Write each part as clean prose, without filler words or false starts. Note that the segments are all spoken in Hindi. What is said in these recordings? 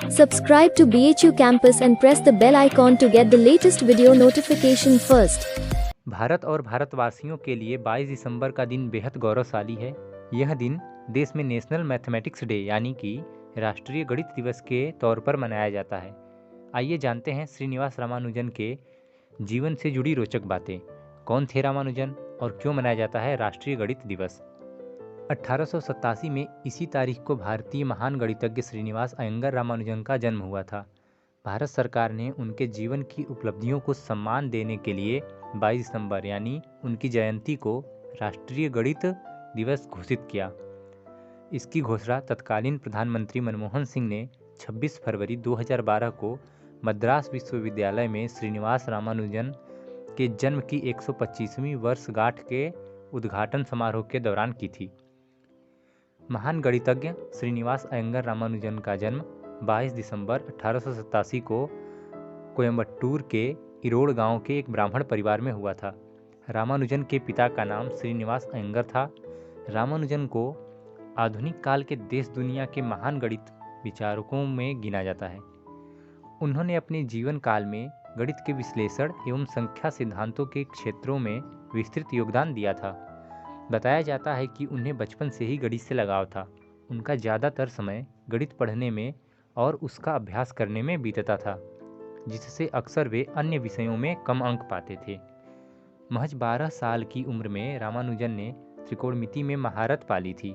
Subscribe to BHU Campus and press the bell icon to get the latest video notification first. Bharat और भारतवासियों के लिए 22 दिसंबर का दिन बेहद गौरवशाली है। यह दिन देश में नेशनल मैथमेटिक्स डे यानी कि राष्ट्रीय गणित दिवस के तौर पर मनाया जाता है। आइए जानते हैं श्रीनिवास रामानुजन के जीवन से जुड़ी रोचक बातें। कौन थे रामानुजन और क्यों मनाया जाता है राष्ट्रीय गणित दिवस? 1887 में इसी तारीख को भारतीय महान गणितज्ञ श्रीनिवास अयंगर रामानुजन का जन्म हुआ था। भारत सरकार ने उनके जीवन की उपलब्धियों को सम्मान देने के लिए 22 दिसंबर यानी उनकी जयंती को राष्ट्रीय गणित दिवस घोषित किया। इसकी घोषणा तत्कालीन प्रधानमंत्री मनमोहन सिंह ने 26 फरवरी 2012 को मद्रास विश्वविद्यालय में श्रीनिवास रामानुजन के जन्म की 125वीं वर्षगांठ के उद्घाटन समारोह के दौरान की थी। महान गणितज्ञ श्रीनिवास अयंगर रामानुजन का जन्म 22 दिसंबर 1887 को कोयम्बटूर के इरोड़ गांव के एक ब्राह्मण परिवार में हुआ था। रामानुजन के पिता का नाम श्रीनिवास अयंगर था। रामानुजन को आधुनिक काल के देश दुनिया के महान गणित विचारकों में गिना जाता है। उन्होंने अपने जीवन काल में गणित के विश्लेषण एवं संख्या सिद्धांतों के क्षेत्रों में विस्तृत योगदान दिया था। बताया जाता है कि उन्हें बचपन से ही गणित से लगाव था। उनका ज़्यादातर समय गणित पढ़ने में और उसका अभ्यास करने में बीतता था, जिससे अक्सर वे अन्य विषयों में कम अंक पाते थे। महज 12 साल की उम्र में रामानुजन ने त्रिकोणमिति में महारत पाली थी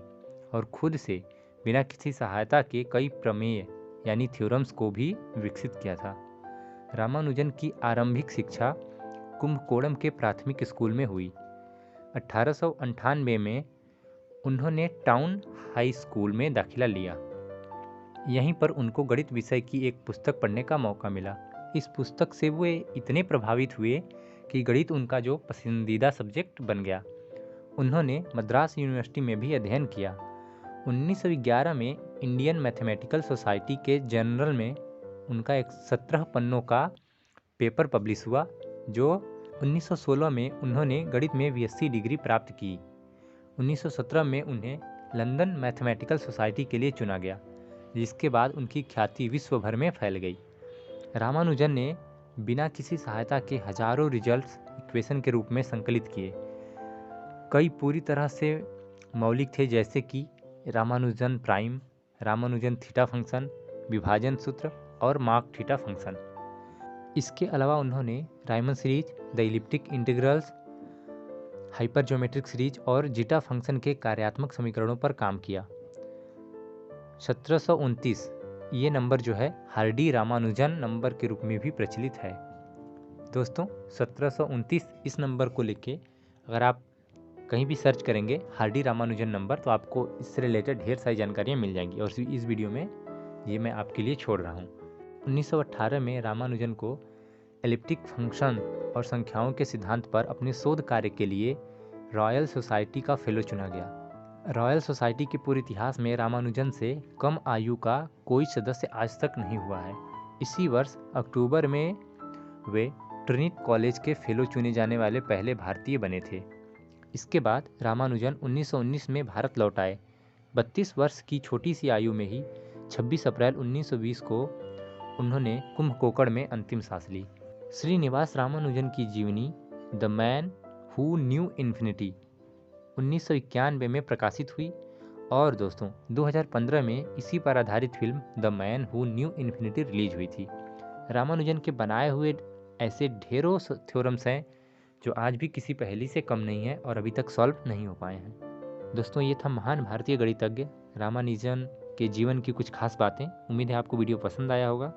और खुद से बिना किसी सहायता के कई प्रमेय यानी थ्योरम्स को भी विकसित किया था। रामानुजन की आरंभिक शिक्षा कुंभकोणम के प्राथमिक स्कूल में हुई। 1898 में उन्होंने टाउन हाई स्कूल में दाखिला लिया। यहीं पर उनको गणित विषय की एक पुस्तक पढ़ने का मौका मिला। इस पुस्तक से वे इतने प्रभावित हुए कि गणित उनका जो पसंदीदा सब्जेक्ट बन गया। उन्होंने मद्रास यूनिवर्सिटी में भी अध्ययन किया। 1911 में इंडियन मैथमेटिकल सोसाइटी के जर्नल में उनका एक 17 पन्नों का पेपर पब्लिश हुआ। जो 1916 में उन्होंने गणित में बीएससी डिग्री प्राप्त की। 1917 में उन्हें लंदन मैथमेटिकल सोसाइटी के लिए चुना गया, जिसके बाद उनकी ख्याति विश्व भर में फैल गई। रामानुजन ने बिना किसी सहायता के हजारों रिजल्ट्स इक्वेशन के रूप में संकलित किए। कई पूरी तरह से मौलिक थे, जैसे कि Ramanujan prime, Ramanujan theta function, विभाजन सूत्र और मार्क थीटा फंक्शन। इसके अलावा उन्होंने Riemann series, the elliptic integrals, hyper geometric series और जीटा फंक्शन के कार्यात्मक समीकरणों पर काम किया। 1729 ये नंबर जो है हार्डी रामानुजन नंबर के रूप में भी प्रचलित है। दोस्तों 1729 इस नंबर को लेके अगर आप कहीं भी सर्च करेंगे हार्डी रामानुजन नंबर, तो आपको इससे रिलेटेड ढेर सारी जानकारियाँ मिल जाएंगी और इस वीडियो में ये मैं आपके लिए छोड़ रहा हूँ। 1918 में रामानुजन को एलिप्टिक फंक्शन और संख्याओं के सिद्धांत पर अपने शोध कार्य के लिए रॉयल सोसाइटी का फेलो चुना गया। रॉयल सोसाइटी के पूरे इतिहास में रामानुजन से कम आयु का कोई सदस्य आज तक नहीं हुआ है। इसी वर्ष अक्टूबर में वे ट्रिनिटी कॉलेज के फेलो चुने जाने वाले पहले भारतीय बने थे। इसके बाद रामानुजन 1919 में भारत लौट आए। 32 वर्ष की छोटी सी आयु में ही 26 अप्रैल 1920 को उन्होंने कुंभकोणम में अंतिम सांस ली। श्रीनिवास रामानुजन की जीवनी the man who knew infinity 1991 में प्रकाशित हुई और दोस्तों 2015 में इसी पर आधारित film the man who knew infinity release हुई थी। रामानुजन के बनाए हुए ऐसे ढेरों थ्योरम्स हैं जो आज भी किसी पहेली से कम नहीं है और अभी तक सॉल्व नहीं हो पाए हैं। दोस्तों ये था महान भारतीय गणितज्ञ रामानुजन के जीवन की कुछ खास बातें। उम्मीद है आपको वीडियो पसंद आया होगा।